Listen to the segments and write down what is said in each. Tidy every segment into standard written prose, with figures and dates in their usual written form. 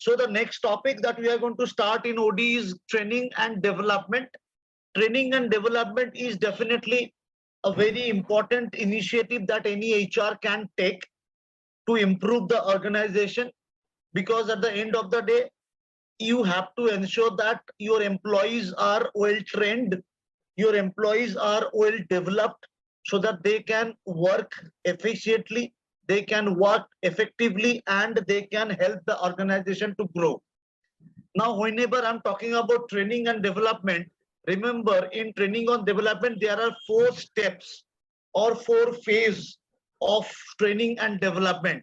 So the next topic that we are going to start in OD is training and development. Training and development is definitely a very important initiative that any HR can take to improve the organization, because at the end of the day, you have to ensure that your employees are well trained, your employees are well developed, so that they can work efficiently, they can work effectively, and they can help the organization to grow. Now, whenever I'm talking about training and development, remember, in training and development, there are 4 steps or 4 phases of training and development.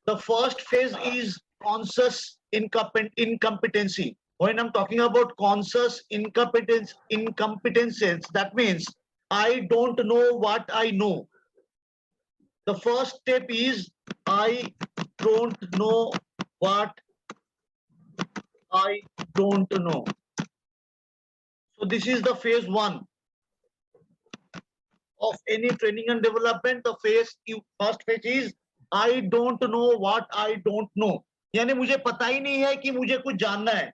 The first phase is conscious incompetency. When I'm talking about conscious incompetences, that means I don't know what I know. The first step is I don't know what I don't know. So this is the phase 1 of any training and development. The first phase is I don't know what I don't know. यानी मुझे पता ही नहीं है कि मुझे कुछ जानना है,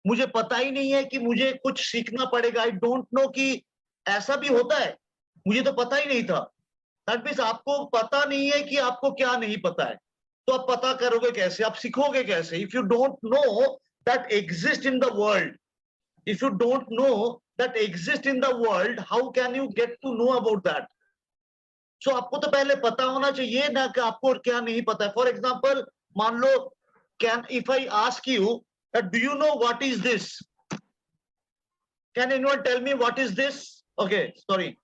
मुझे पता ही नहीं है कि मुझे कुछ सीखना पड़ेगा. I don't know कि ऐसा भी होता है, मुझे तो पता ही नहीं था. That means आपको पता नहीं है कि आपको क्या नहीं पता है, तो आप पता करोगे कैसे, आप सीखोगे कैसे? If you don't know that exist in the world, if you don't know that exist in the world, how can you get to know about that? So आपको तो पहले पता होना चाहिए ना कि आपको क्या नहीं पता है. For example, मान लो, if I ask you that do you know what is this? Can anyone tell me what is this? Okay, sorry.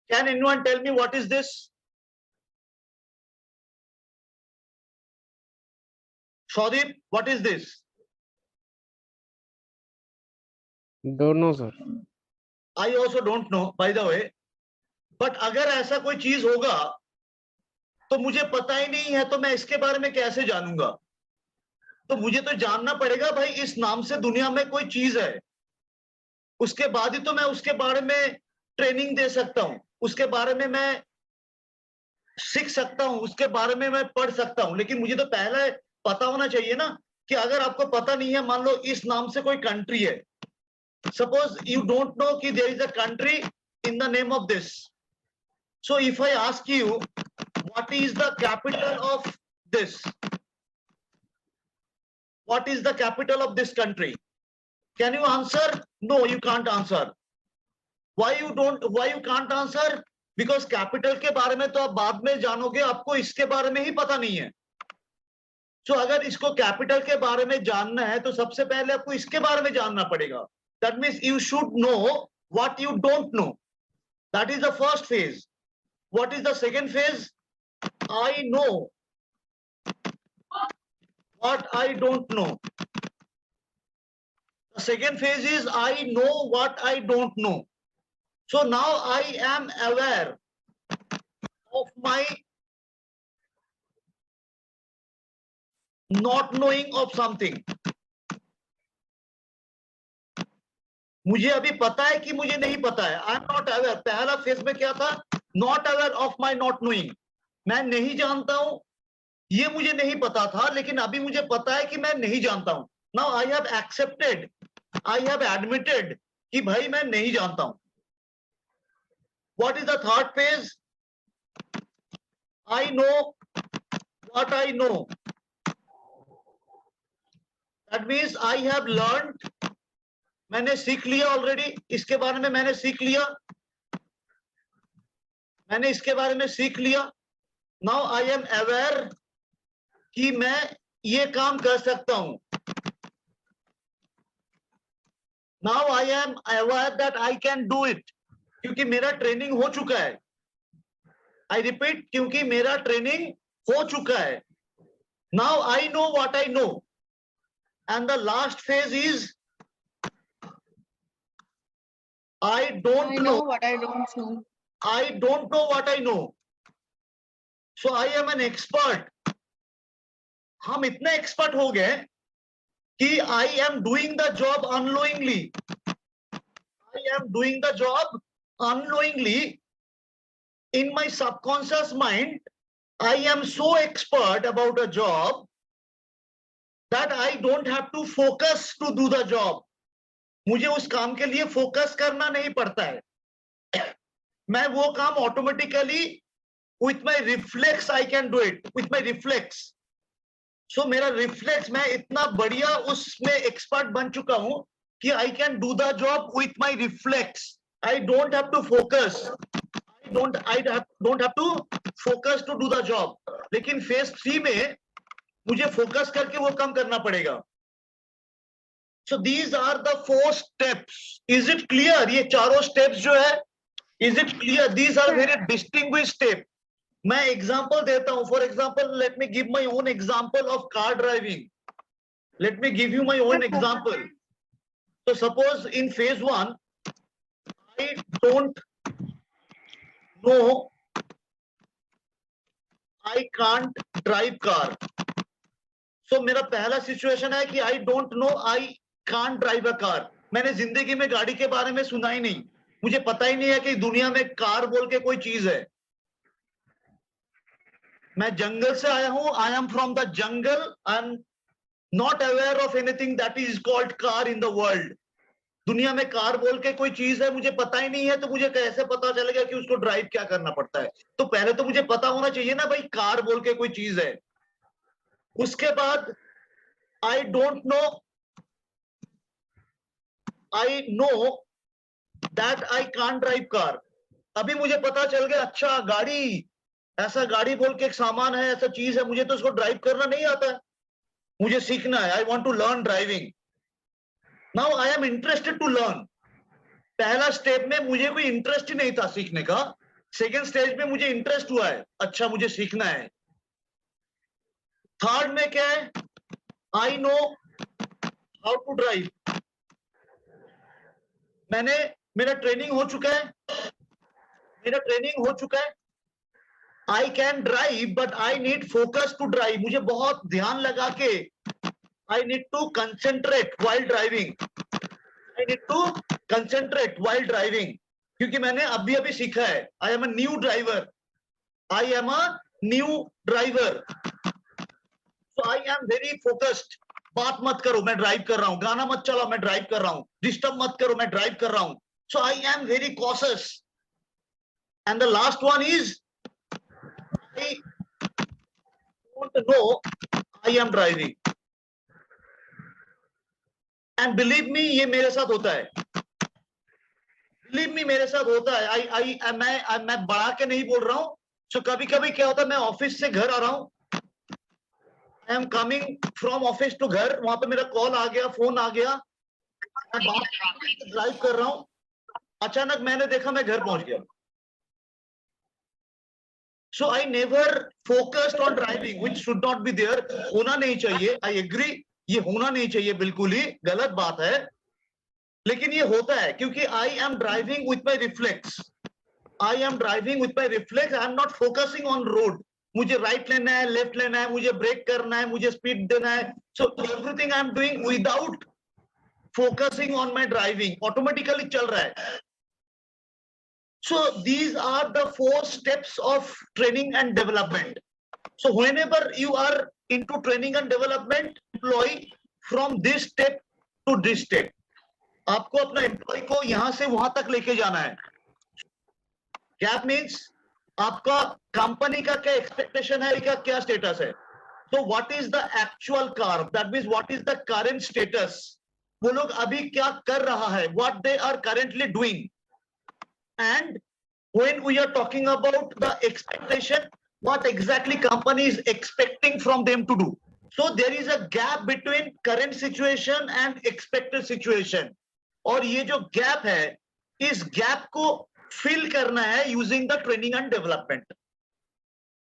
Can anyone tell me what is this? Shadip, what is this? Don't know, sir. I also don't know, by the way. But अगर ऐसा कोई चीज होगा तो मुझे पता ही नहीं है, तो मैं इसके बारे में कैसे जानूंगा? तो मुझे तो जानना पड़ेगा भाई, इस नाम से दुनिया में कोई चीज है, उसके बाद ही तो मैं उसके बारे में ट्रेनिंग दे सकता हूं, उसके बारे में मैं सीख सकता हूं, उसके बारे में मैं पढ़ सकता हूं. लेकिन मुझे तो पहले पता होना चाहिए ना कि अगर आपको पता नहीं है, मान लो इस नाम से कोई कंट्री है, सपोज यू डोंट नो कि there is a country in the name of this. So if I ask you what is the capital of this, what is the capital of this country, can you answer? No, you can't answer. Why you can't answer? Because capital के बारे में तो आप बाद में जानोगे, आपको इसके बारे में ही पता नहीं है. So अगर इसको capital के बारे में जानना है तो सबसे पहले आपको इसके बारे में जानना पड़ेगा. That means you should know what you don't know. That is the first phase. What is the second phase? I know what I don't know. The second phase is I know what I don't know. So now I am aware of my not knowing of something. मुझे अभी पता है कि मुझे नहीं पता है. I am not aware. पहला फेज में क्या था? Not aware of my not knowing. मैं नहीं जानता हूं, ये मुझे नहीं पता था, लेकिन अभी मुझे पता है कि मैं नहीं जानता हूं. Now I have accepted, I have admitted कि भाई मैं नहीं जानता हूं. What is the third phase? I know what I know. That means I have learned. मैंने सीख लिया ऑलरेडी, इसके बारे में मैंने सीख लिया, मैंने इसके बारे में सीख लिया. नाउ आई एम अवेयर कि मैं ये काम कर सकता हूं. Now I am aware that I can do it, क्योंकि मेरा ट्रेनिंग हो चुका है. आई रिपीट, क्योंकि मेरा ट्रेनिंग हो चुका है. Now I know what I know. And the last phase is I don't know what I don't know. I don't know what I know. So I am an expert. हम इतने expert हो गए कि I am doing the job unknowingly. I am doing the job unknowingly in my subconscious mind. I am so expert about a job that I don't have to focus to do the job. मुझे उस काम के लिए focus करना नहीं पड़ता है. मैं वो काम automatically with my reflex I can do it with my reflex. So मेरा reflex, मैं इतना बढ़िया उसमें expert बन चुका हूं कि I can do the job with my reflex. I don't have to focus. I don't have to focus to do the job. लेकिन phase 3 में मुझे focus करके वो काम करना पड़ेगा. So these are the 4 steps. Is it clear? ये चारों steps जो है, is it clear? These are very distinguished steps. मैं एग्जांपल देता हूं. For example, let me give my own example of car driving. Let me give you my own example. So suppose in phase 1 I don't know, I can't drive car. So मेरा पहला situation है कि I don't know, I can't drive a car. मैंने जिंदगी में गाड़ी के बारे में सुना ही नहीं, मुझे पता ही नहीं है कि दुनिया में कार बोल के कोई चीज है. मैं जंगल से आया हूं. I am from the jungle. I am not aware of anything that is called car in the world. दुनिया में कार बोल के कोई चीज है मुझे पता ही नहीं है, तो मुझे कैसे पता चलेगा कि उसको ड्राइव क्या करना पड़ता है? तो पहले तो मुझे पता होना चाहिए ना भाई, कार बोल के कोई चीज है. उसके बाद I don't know, I know that I can't drive car. अभी मुझे पता चल गया, अच्छा गाड़ी, ऐसा गाड़ी बोल के एक सामान है, ऐसा चीज है, मुझे तो उसको ड्राइव करना नहीं आता है, मुझे सीखना है. I want to learn driving. Now I am interested to learn. पहला स्टेप में मुझे कोई इंटरेस्ट ही नहीं था सीखने का. सेकेंड स्टेज में मुझे इंटरेस्ट हुआ है, अच्छा मुझे सीखना है. थर्ड में क्या है? I know how to drive. मेरा ट्रेनिंग हो चुका है, I can drive, but I need focus to drive. मुझे बहुत ध्यान लगा के I need to concentrate while driving. क्योंकि मैंने अभी सीखा है. I am a new driver. So I am very focused. बात मत करो, मैं ड्राइव कर रहा हूँ. गाना मत चलाओ, मैं ड्राइव कर रहा हूँ. डिस्टर्ब मत करो, मैं ड्राइव कर रहा हूँ. So I am very cautious. And the last one is, I don't know I am driving. And believe me, ये मेरे साथ होता है. मैं बढ़ा के नहीं बोल रहा हूं. So कभी-कभी क्या होता है, मैं ऑफिस से घर आ रहा हूं. I am coming from office to घर. वहां पे मेरा कॉल आ गया, फोन आ गया, मैं ड्राइव कर रहा हूं. अचानक मैंने देखा मैं घर पहुंच गया. So I never focused on driving, which should not be there. होना नहीं चाहिए. I agree, ये होना नहीं चाहिए, बिल्कुल ही गलत बात है. लेकिन ये होता है क्योंकि I am driving with my reflex. I am not focusing on road. मुझे right लेना है, left लेना है, मुझे brake करना है, मुझे speed देना है. So everything I am doing without focusing on my driving. Automatically चल रहा है. So these are the 4 steps of training and development. So whenever you are into training and development, employee from this step to this step. आपको अपना employee को यहां से वहां तक लेके जाना है. Gap means आपका कंपनी का क्या expectation है, क्या status है. So what is the actual curve? That means what is the current status? वो लोग अभी क्या कर रहा है, what they are currently doing. And when we are talking about the expectation, what exactly company is expecting from them to do. So there is a gap between current situation and expected situation. और ये जो gap है, इस gap को fill करना है using the training and development.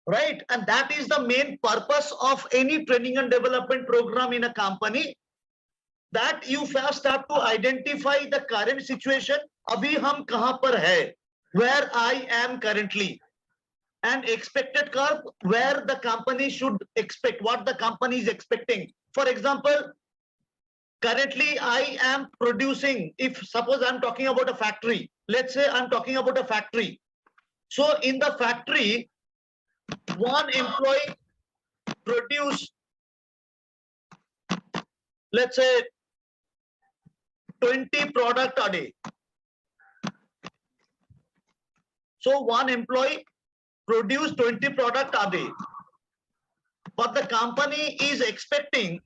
Right? And that is the main purpose of any training and development program in a company. That you first have to identify the current situation. अभी हम कहां पर है, where I am currently, and expected curve, where the company should expect, what the company is expecting. For example, currently I am producing, if suppose I'm talking about a factory, let's say I'm talking about a factory. So in the factory, one employee produce, let's say 20 product a day. So one employee produce 20 product a day, but the company is expecting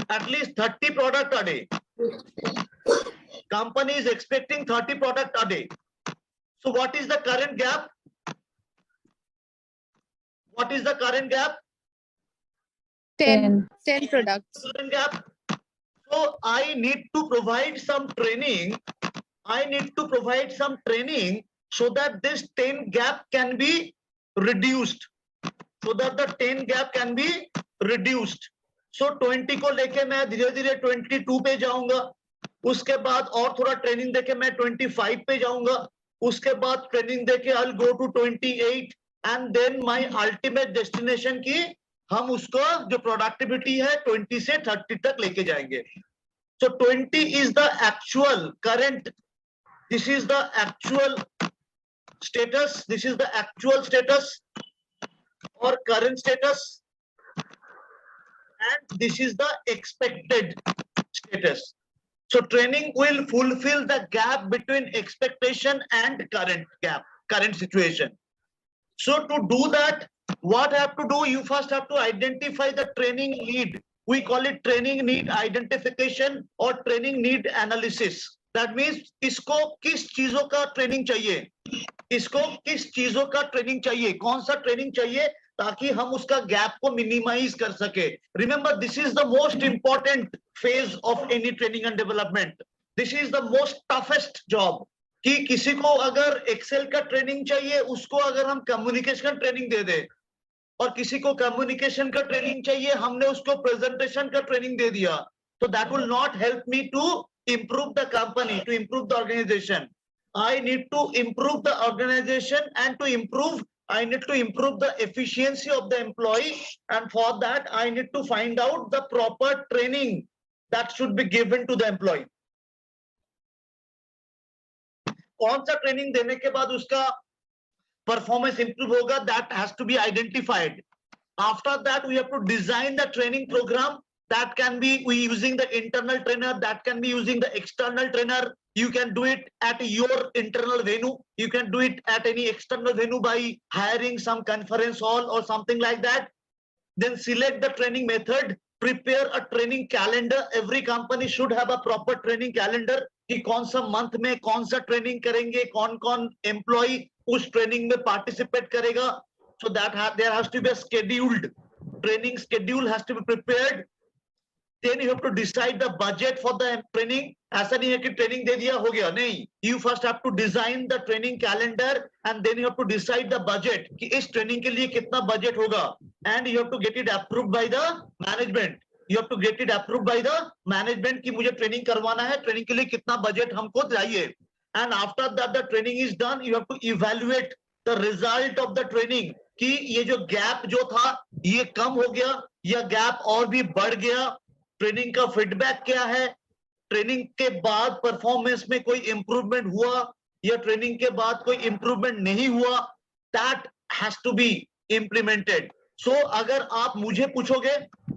at least 30 product a day. Company is expecting 30 product a day. So what is the current gap? What is the current gap? 10 products. Current gap. So I need to provide some training. So that this 10 gap can be reduced. So So 20 को लेके मैं धीरे धीरे 22 पे जाऊंगा, उसके बाद और थोड़ा ट्रेनिंग देके मैं 25 पे जाऊंगा, उसके बाद ट्रेनिंग देके I'll go to 28 and then my ultimate destination की हम उसको जो प्रोडक्टिविटी है 20 से 30 तक लेके जाएंगे. So 20 is the actual current. This is the actual status. This is the actual status or current status. And this is the expected status. So training will fulfill the gap between expectation and current situation. So to do that, what I have to do? You first have to identify the training need. We call it training need identification or training need analysis. That means इसको किस चीजों का training चाहिए, कौन सा training चाहिए ताकि हम उसका गैप को मिनिमाइज कर सके. Remember, this is the most important phase of any training and development. This is the most toughest job. कि किसी को अगर एक्सेल का ट्रेनिंग चाहिए, उसको अगर हम कम्युनिकेशन ट्रेनिंग दे दे, और किसी को कम्युनिकेशन का ट्रेनिंग चाहिए, हमने उसको प्रेजेंटेशन का ट्रेनिंग दे दिया, तो that will not help me to improve the company, to improve the organization. I need to improve the organization, and I need to improve the efficiency of the employee, and for that I need to find out the proper training that should be given to the employee. कौन सा training देने के बाद उसका performance improve होगा, that has to be identified. After that we have to design the training program. That can be using the internal trainer, that can be using the external trainer. You can do it at your internal venue, you can do it at any external venue by hiring some conference hall or something like that. Then select the training method, prepare a training calendar. Every company should have a proper training calendar कि कौन सा month में कौन सा training करेंगे, कौन employ उस training में पार्टिसिपेट करेगा. So that there has to be a scheduled training schedule has to be prepared. Then you have to decide the budget for the training. ऐसा नहीं है कि ट्रेनिंग दे दिया हो गया, नहीं. You first have to design the training calendar and then you have to decide the budget कि इस ट्रेनिंग के लिए कितना बजट होगा, and you have to get it approved by the management. You have to get it approved by the management कि मुझे training करवाना है, ट्रेनिंग के लिए कितना बजट हमको चाहिए. And after that the training is done, you have to evaluate the result of the training कि ये जो गैप जो था ये कम हो गया या गैप और भी बढ़ गया. ट्रेनिंग का फीडबैक क्या है, ट्रेनिंग के बाद परफॉर्मेंस में कोई इंप्रूवमेंट हुआ या ट्रेनिंग के बाद कोई इंप्रूवमेंट नहीं हुआ. That has to be implemented. So अगर आप मुझे पूछोगे,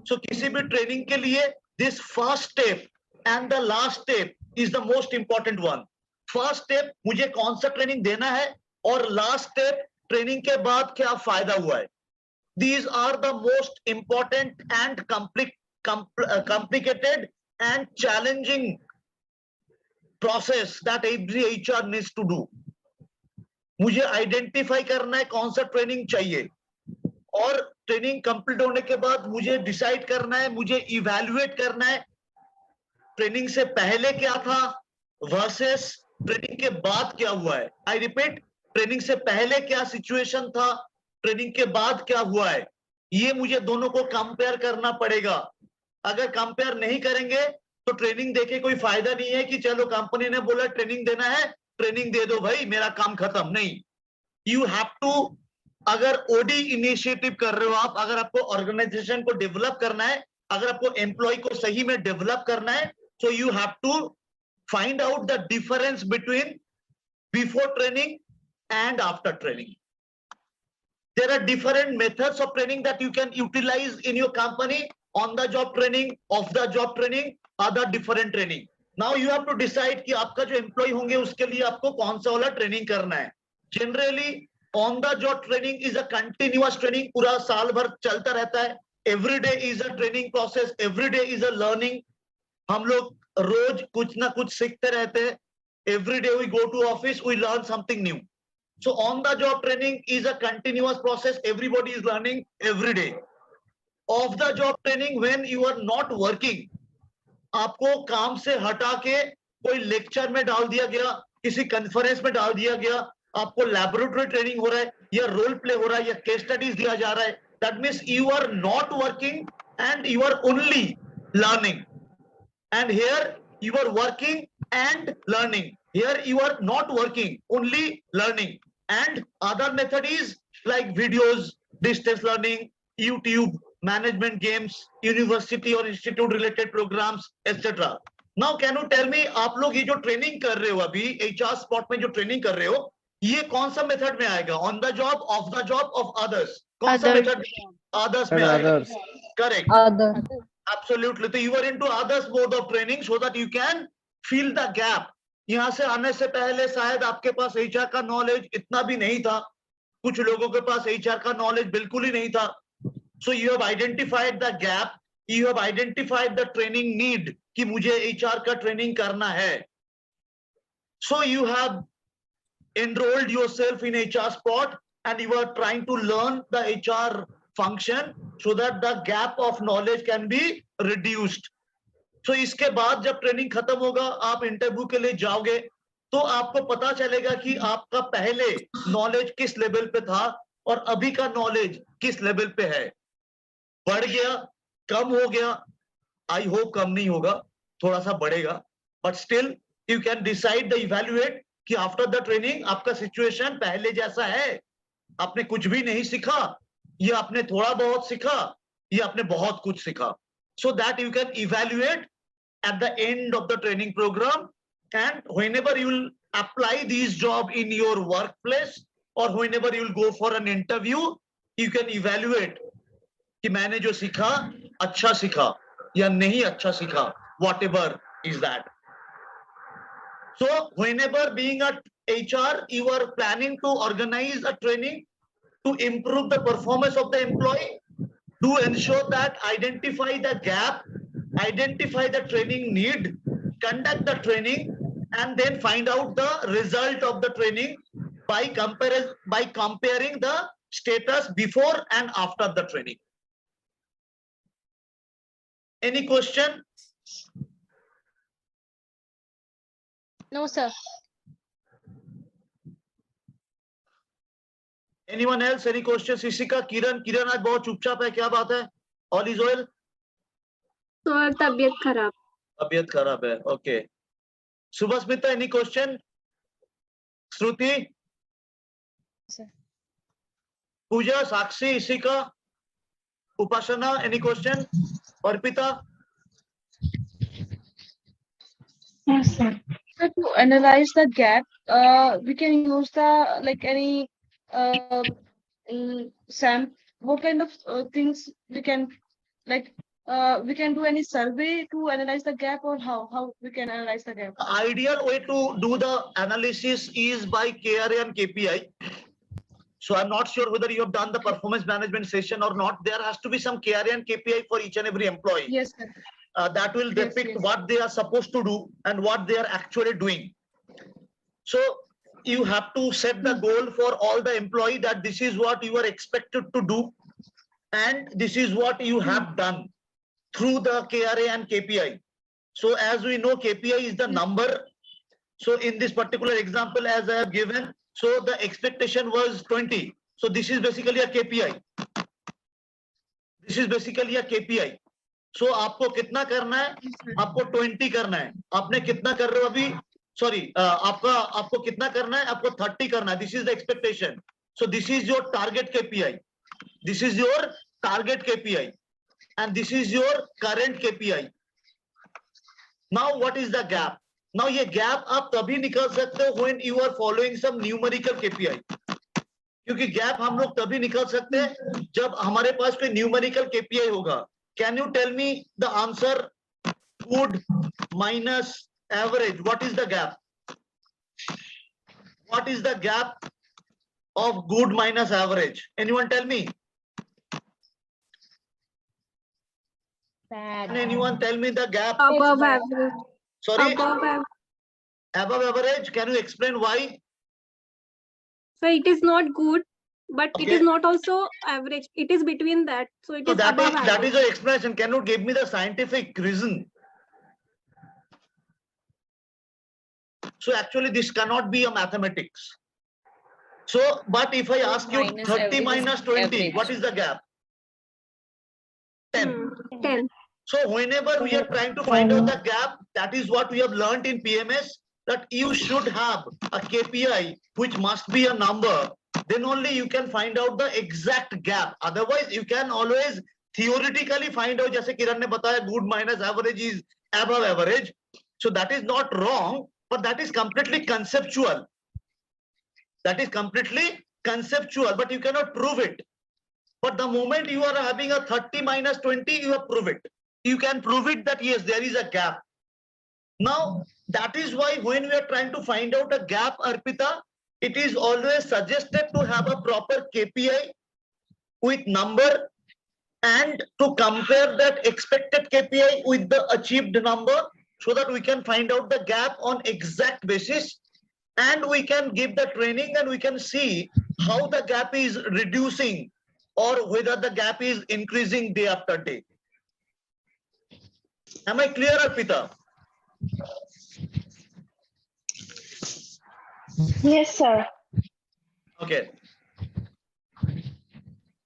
सो किसी भी ट्रेनिंग के लिए this first step and the last step is the most important one. First step मुझे कौन सा ट्रेनिंग देना है, और लास्ट स्टेप ट्रेनिंग के बाद क्या फायदा हुआ है. These are the most important and complicated and challenging process that every HR needs to do. मुझे आइडेंटिफाई करना है कौन सा ट्रेनिंग चाहिए, और ट्रेनिंग कंप्लीट होने के बाद मुझे डिसाइड करना है, मुझे इवैल्यूएट करना है ट्रेनिंग से पहले क्या था वर्सेस ट्रेनिंग के बाद क्या हुआ है. आई रिपीट, ट्रेनिंग से पहले क्या सिचुएशन था, ट्रेनिंग के बाद क्या हुआ है, ये मुझे दोनों को कंपेयर करना पड़ेगा. अगर कंपेयर नहीं करेंगे तो ट्रेनिंग देके कोई फायदा नहीं है कि चलो कंपनी ने बोला ट्रेनिंग देना है, ट्रेनिंग दे दो भाई, मेरा काम खत्म. नहीं, यू हैव टू, अगर ओडी इनिशिएटिव कर रहे हो आप, अगर आपको ऑर्गेनाइजेशन को डेवलप करना है, अगर आपको एम्प्लॉय को सही में डेवलप करना है, so you have to find out the difference between before training and after training. There are different methods of training that you can utilize in your company: on the job training, off the job training, other different training. Now you have to decide कि आपका जो employ होंगे उसके लिए आपको कौन सा वाला ट्रेनिंग करना है. Generally on the job training is a continuous training, पूरा साल भर चलता रहता है. Every day is a training process, every day is a learning. हम लोग रोज कुछ ना कुछ सीखते रहते हैं. Every day we go to office, we learn something new. So on the job training is a continuous process, everybody is learning every day. Off the job training, when you are not working, आपको काम से हटा के कोई lecture में डाल दिया गया, किसी कॉन्फ्रेंस में डाल दिया गया, आपको लैबोरेटरी ट्रेनिंग हो रहा है या रोल प्ले हो रहा है या केस स्टडीज दिया जा रहा है. That means you are not working and you are only learning. And here you are working and learning. Here you are not working, only learning. And other method is like videos, distance learning, YouTube, management games, university or institute related programs, etc. Now can you tell me, आप लोग ये जो training कर रहे हो अभी HR spot में जो ट्रेनिंग कर रहे हो, ये कौन सा मेथड में आएगा? On the job, of the job, of others? कौन सा मेथड? अदर्स में आएगा. Others. Correct. Other. Absolutely. So you are into others mode of training so that you can fill the gap. यहाँ से आने से पहले शायद आपके पास HR का नॉलेज इतना भी नहीं था. कुछ लोगों के पास HR का नॉलेज बिल्कुल ही नहीं था. So you have identified the gap. You have identified the training need कि मुझे HR का ट्रेनिंग करना है. So you have enrolled yourself in HR spot and you are trying to learn the HR function so that the gap of knowledge can be reduced. So इसके बाद जब training खत्म होगा, आप इंटरव्यू के लिए जाओगे तो आपको पता चलेगा कि आपका पहले नॉलेज किस लेवल पे था और अभी का नॉलेज किस लेवल पे है. बढ़ गया, कम हो गया. आई होप कम नहीं होगा, थोड़ा सा बढ़ेगा. But still you can decide the evaluate कि आफ्टर द ट्रेनिंग आपका सिचुएशन पहले जैसा है, आपने कुछ भी नहीं सीखा, ये आपने थोड़ा बहुत सीखा, ये आपने बहुत कुछ सीखा. So that you can evaluate at the end of the training program, and whenever you will apply these job in your workplace or whenever you will go for an interview, you can evaluate कि मैंने जो सीखा अच्छा सीखा या नहीं अच्छा सीखा, whatever is that. So whenever being a HR, you are planning to organize a training to improve the performance of the employee, to ensure that identify the gap, identify the training need, conduct the training, and then find out the result of the training by comparing the status before and after the training. Any question? No, sir. Anyone else? Any questions? Ishika, Kiran आज बहुत चुपचाप है, क्या बात है? All is well? Sir तबीयत खराब. तबीयत खराब है. Okay. Subhasmita, any question? Shruti? Sir. Pooja, Sakshi, Ishika, Upasana, any question? Arpita? Yes, sir. So to analyze the gap, we can use the like any SAM. What kind of things we can like? We can do any survey to analyze the gap, or how we can analyze the gap? The ideal way to do the analysis is by KRA and KPI. So I'm not sure whether you have done the performance management session or not. There has to be some KRA and KPI for each and every employee. Yes, sir. That will Yes, depict yes. what they are supposed to do and what they are actually doing. So you have to set the goal for all the employee that this is what you are expected to do and this is what you have done through the KRA and KPI. So as we know, KPI is the number. So in this particular example, as I have given, so the expectation was 20. So this is basically a KPI. This is basically a KPI. So आपको कितना करना है? आपको 20 करना है. आपने कितना कर रहे हो अभी? Sorry, आपको कितना करना है? आपको 30 करना है. This is the expectation. So this is your target KPI. This is your target KPI. And this is your current KPI. Now what is the gap? Now ये gap आप तभी निकाल सकते हो when you are following some numerical KPI. क्योंकि gap हम लोग तभी निकाल सकते हैं जब हमारे पास कोई न्यूमेरिकल केपीआई होगा. Can you tell me the answer good minus average? What is the gap? What is the gap of good minus average? Anyone tell me? Can anyone tell me the gap? Above average. Sorry, Above average. above average. Can you explain why? So it is not good, but it Okay. is not also average. It is between that. So it So is that above is average. the explanation. Can you give me the scientific reason? So actually, this cannot be a mathematics. So, but if I ask you Minus 30 average is minus 20, average. what is the gap? 10. 10. So whenever we are trying to find out the gap, that is what we have learned in PMS, that you should have a KPI which must be a number. Then only you can find out the exact gap. Otherwise, you can always theoretically find out. जैसे किरण ने बताया, good minus average is above average. So that is not wrong, but that is completely conceptual. That is completely conceptual, but you cannot prove it. But the moment you are having a 30 minus 20, you have prove it. You can prove it that yes, there is a gap. Now, that is why when we are trying to find out a gap, Arpita, it is always suggested to have a proper KPI with number and to compare that expected KPI with the achieved number so that we can find out the gap on exact basis, and we can give the training and we can see how the gap is reducing or whether the gap is increasing day after day. Am I clear, Arpita? Yes, sir. Okay.